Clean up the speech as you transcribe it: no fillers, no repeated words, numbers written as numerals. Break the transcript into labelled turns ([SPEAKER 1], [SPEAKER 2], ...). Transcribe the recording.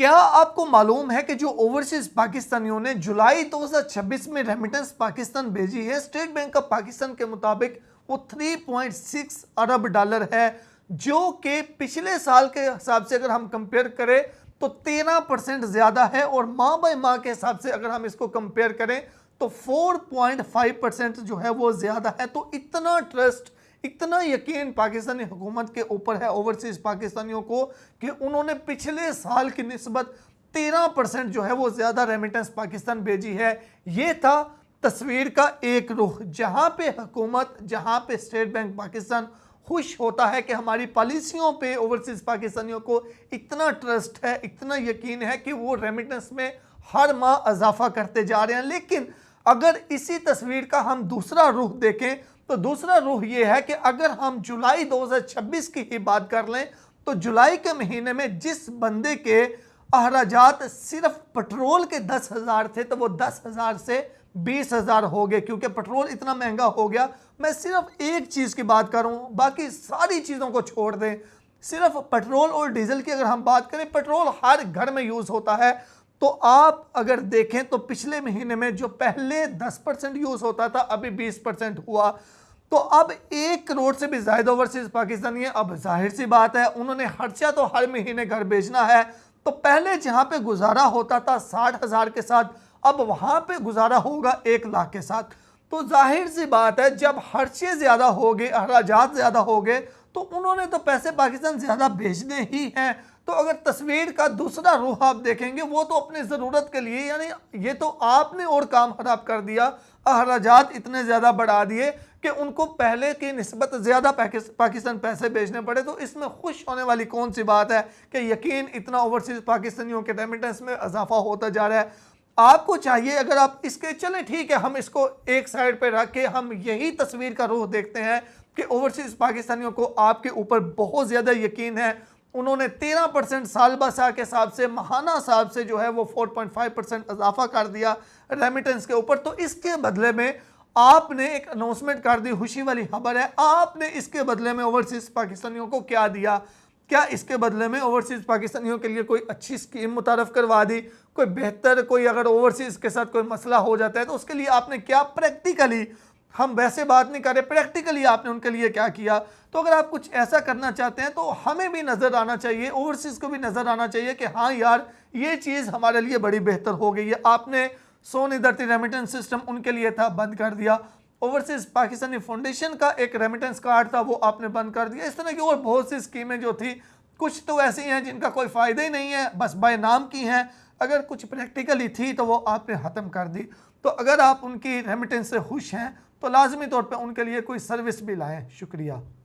[SPEAKER 1] क्या आपको मालूम है कि जो ओवरसीज पाकिस्तानियों ने जुलाई 2026 में रेमिटेंस पाकिस्तान भेजी है, स्टेट बैंक ऑफ पाकिस्तान के मुताबिक वो 3.6 अरब डॉलर है, जो कि पिछले साल के हिसाब से अगर हम कंपेयर करें तो 13% ज्यादा है। और माह बाय माह के हिसाब से अगर हम इसको कंपेयर करें तो 4.5% जो है वो ज्यादा है। तो इतना ट्रस्ट, इतना यकीन पाकिस्तानी हुकूमत के ऊपर है ओवरसीज पाकिस्तानियों को कि उन्होंने पिछले साल की निस्बत 13% जो है वो ज्यादा रेमिटेंस पाकिस्तान भेजी है। ये था तस्वीर का एक रुख, जहां पे हुकूमत, जहां पे स्टेट बैंक पाकिस्तान खुश होता है कि हमारी पॉलिसियों पे ओवरसीज पाकिस्तानियों को इतना ट्रस्ट है, इतना यकीन है कि वो रेमिटेंस में हर माह इजाफा करते जा रहे हैं। लेकिन अगर इसी तस्वीर का हम दूसरा रुख देखें तो दूसरा रुख ये है कि अगर हम जुलाई 2026 की ही बात कर लें तो जुलाई के महीने में जिस बंदे के अखराजात सिर्फ पेट्रोल के 10,000 थे तो वो 10,000 से 20,000 हो गए, क्योंकि पेट्रोल इतना महंगा हो गया। मैं सिर्फ एक चीज़ की बात करूं, बाकी सारी चीज़ों को छोड़ दें। सिर्फ पेट्रोल और डीजल की अगर हम बात करें, पेट्रोल हर घर में यूज़ होता है। तो आप अगर देखें तो पिछले महीने में जो पहले 10% यूज़ होता था, अभी 20% हुआ। तो अब 1 करोड़ से भी ज़्यादा ओवरसीज पाकिस्तानी है। अब जाहिर सी बात है, उन्होंने खर्चा तो हर महीने घर भेजना है। तो पहले जहां पे गुजारा होता था 60,000 के साथ, अब वहां पे गुजारा होगा 1 लाख के साथ। तो जाहिर सी बात है, जब खर्चे ज़्यादा हो गए, अखराजात ज़्यादा हो गए, तो उन्होंने तो पैसे पाकिस्तान ज़्यादा भेजने ही हैं। तो अगर तस्वीर का दूसरा रुख आप देखेंगे, वो तो अपनी ज़रूरत के लिए, यानी ये तो आपने और काम खराब कर दिया, अखराजात इतने ज़्यादा बढ़ा दिए कि उनको पहले की निस्बत ज़्यादा पाकिस्तान पैसे भेजने पड़े। तो इसमें खुश होने वाली कौन सी बात है कि यकीन इतना ओवरसीज पाकिस्तानियों के रेमिटेंस में इजाफा होता जा रहा है। आपको चाहिए, अगर आप इसके, चलें ठीक है, हम इसको एक साइड पे रख के हम यही तस्वीर का रुख देखते हैं कि ओवरसीज पाकिस्तानियों को आपके ऊपर बहुत ज़्यादा यकीन है। उन्होंने 13% साल ब साल के हिसाब से, माहाना हिसाब से जो है वो 4.5% इजाफा कर दिया रेमिटेंस के ऊपर। तो इसके बदले में आपने एक अनाउंसमेंट कर दी, खुशी वाली खबर है। आपने इसके बदले में ओवरसीज पाकिस्तानियों को क्या दिया? क्या इसके बदले में ओवरसीज पाकिस्तानियों के लिए कोई अच्छी स्कीम मुतारफ करवा दी, कोई बेहतर, कोई अगर ओवरसीज के साथ कोई मसला हो जाता है तो उसके लिए आपने क्या प्रैक्टिकली, हम वैसे बात नहीं कर रहे, प्रैक्टिकली आपने उनके लिए क्या किया? तो अगर आप कुछ ऐसा करना चाहते हैं तो हमें भी नज़र आना चाहिए, ओवरसीज को भी नज़र आना चाहिए कि हाँ यार, ये चीज़ हमारे लिए बड़ी बेहतर हो गई है। आपने सोनिधरती रेमिटेंस सिस्टम उनके लिए था, बंद कर दिया। ओवरसीज पाकिस्तानी फाउंडेशन का एक रेमिटेंस कार्ड था, वो आपने बंद कर दिया। इस तरह की और बहुत सी स्कीमें जो थी, कुछ तो ऐसी हैं जिनका कोई फ़ायदा ही नहीं है, बस बाय नाम की हैं। अगर कुछ प्रैक्टिकली थी तो वो आपने ख़त्म कर दी। तो अगर आप उनकी रेमिटेंस से खुश हैं तो लाजमी तौर पर उनके लिए कोई सर्विस भी लाएँ। शुक्रिया।